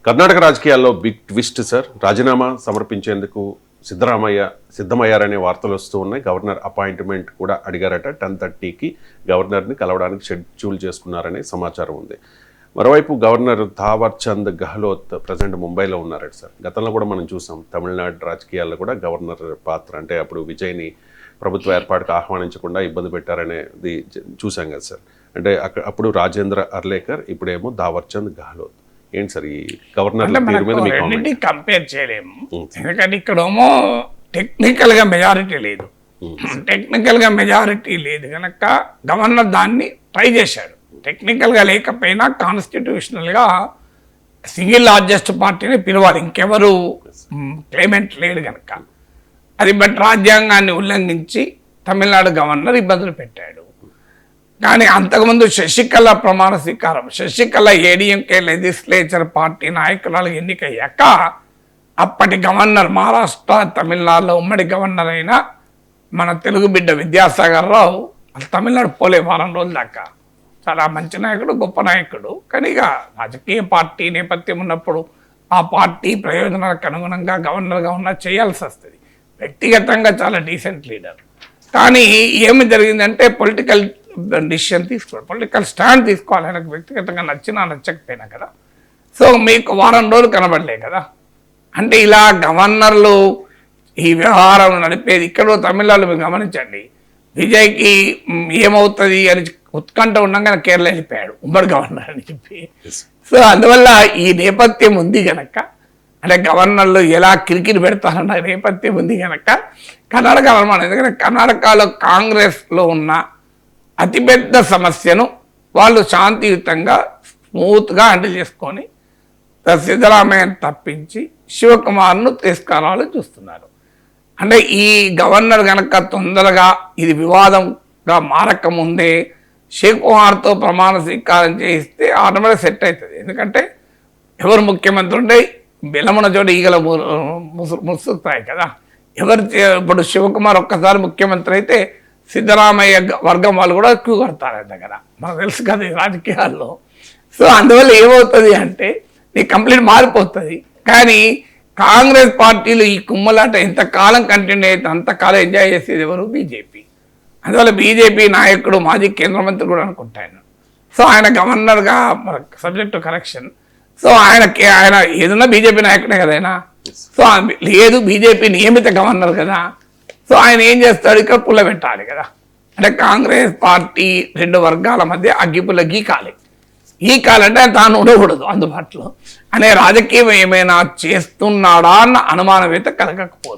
కర్ణాటక రాజకీయాల్లో big twist sir. రాజీనామా సమర్పించేందుకు సిద్ధమయ్యారనే వార్తలు వస్తూ ఉన్నాయి. గవర్నర్ అపాయింట్మెంట్ కూడా అడిగారట. 10:30కి గవర్నర్ని కలవడానికి షెడ్యూల్ చేసుకున్నారనే సమాచారం ఉంది. మరోవైపు గవర్నర్ థావర్ చంద్ గెహ్లోత్ ప్రజెంట్ ముంబైలో ఉన్నారట సార్. గతంలో కూడా మనం చూసాం తమిళనాడు రాజకీయాల్లో కూడా గవర్నర్ పాత్ర, అంటే అప్పుడు విజయ్ని ప్రభుత్వ ఏర్పాటుకు ఆహ్వానించకుండా ఇబ్బంది పెట్టారనేది చూసాం కదా సార్. అంటే అప్పుడు రాజేంద్ర అర్లేకర్, ఇప్పుడేమో థావర్ చంద్ గెహ్లోత్. ఏంటి సార్ ఈ గవర్నర్ పేరు మీద మీకు రెండింటి కంపేర్ చేయలేము. ఎందుకంటే ఇక్కడేమో టెక్నికల్గా మెజారిటీ లేదు. టెక్నికల్గా మెజారిటీ లేదు కనుక గవర్నర్ దాన్ని ట్రై చేశాడు. టెక్నికల్గా లేకపోయినా కాన్స్టిట్యూషనల్గా సింగిల్ లార్జెస్ట్ పార్టీని పిలవాలి, ఇంకెవరు క్లైమెంట్ లేడు కనుక. అది బట్ రాజ్యాంగాన్ని ఉల్లంఘించి తమిళనాడు గవర్నర్ ఇబ్బందులు పెట్టాడు. కానీ అంతకుముందు శశికళ ప్రమాణ స్వీకారం, శశికళ ఏడీఎంకే లెజిస్లేచర్ పార్టీ నాయకురాలు ఎన్నికయ్యాక అప్పటి గవర్నర్ మహారాష్ట్ర తమిళనాడులో ఉమ్మడి గవర్నర్ అయిన మన తెలుగు బిడ్డ విద్యాసాగర్ రావు తమిళనాడు పోలే వారం రోజుల దాకా. చాలా మంచి నాయకుడు, గొప్ప నాయకుడు. కానీ ఇక రాజకీయ పార్టీ నేపథ్యం ఉన్నప్పుడు ఆ పార్టీ ప్రయోజనాలకు అనుగుణంగా గవర్నర్గా ఉన్న చేయాల్సి వస్తుంది. వ్యక్తిగతంగా చాలా డీసెంట్ లీడర్. కానీ ఏమి జరిగిందంటే పొలిటికల్ డిసిషన్ తీసుకోవాలి, పొలిటికల్ స్టాండ్ తీసుకోవాలి. ఆయనకు వ్యక్తిగతంగా నచ్చినా నచ్చకపోయినా కదా. సో మీకు వారం రోజులు కనబడలే కదా. అంటే ఇలా గవర్నర్లు ఈ వ్యవహారం నడిపేది. ఇక్కడ తమిళనాడు మీరు గమనించండి, విజయ్కి ఏమవుతుంది అని ఉత్కంఠ ఉండగానే కేరళ వెళ్ళిపోయాడు ఉమ్మడి గవర్నర్ అని చెప్పి. సో అందువల్ల ఈ నేపథ్యం ఉంది కనుక, అంటే గవర్నర్లు ఎలా కిరికిరి పెడతారన్న నేపథ్యం ఉంది కనుక కర్ణాటక అనుమానం. ఎందుకంటే కర్ణాటకలో కాంగ్రెస్లో ఉన్న అతిపెద్ద సమస్యను వాళ్ళు శాంతియుతంగా స్మూత్గా హ్యాండిల్ చేసుకొని సిద్ధరామయ్యను తప్పించి శివకుమార్ను తిరస్కారాలు చూస్తున్నారు. అంటే ఈ గవర్నర్ కనుక తొందరగా ఇది వివాదంగా మారకముందే శివకుమార్తో ప్రమాణ స్వీకారం చేయిస్తే ఆటోమేటిక్ సెట్ అవుతుంది. ఎందుకంటే ఎవరు ముఖ్యమంత్రి ఉంటే బెలమున చోట ఈగల ముసుగుతాయి కదా. ఇప్పుడు శివకుమార్ ఒక్కసారి ముఖ్యమంత్రి అయితే సిద్ధరామయ్య వర్గం వాళ్ళు కూడా క్యూ కడతారు ఆయన దగ్గర, మనకు తెలుసు కదా ఈ రాజకీయాల్లో. సో అందువల్ల ఏమవుతుంది అంటే నీకు కంప్లీట్ మారిపోతుంది. కానీ కాంగ్రెస్ పార్టీలు ఈ కుమ్మలాట ఎంతకాలం కంటిన్యూ అయితే అంతకాలం ఎంజాయ్ చేసేది ఎవరు? బీజేపీ. అందువల్ల బీజేపీ నాయకుడు మాజీ కేంద్ర మంత్రి కూడా అనుకుంటాను. సో ఆయన గవర్నర్గా సబ్జెక్ట్ కరెక్షన్. సో ఆయన ఏదన్నా బీజేపీ నాయకుడే కదా ఆయన. సో లేదు బీజేపీ నియమిత గవర్నర్ కదా. సో ఆయన ఏం చేస్తాడు, ఇక్కడ పుల్ల పెట్టాలి కదా. అంటే కాంగ్రెస్ పార్టీ రెండు వర్గాల మధ్య అగ్గిపుల్ల గీకాలంటే తాను ఉండకూడదు అందుబాటులో అనే రాజకీయం ఏమైనా చేస్తున్నాడా అన్న అనుమానం అయితే కలగకపోదు.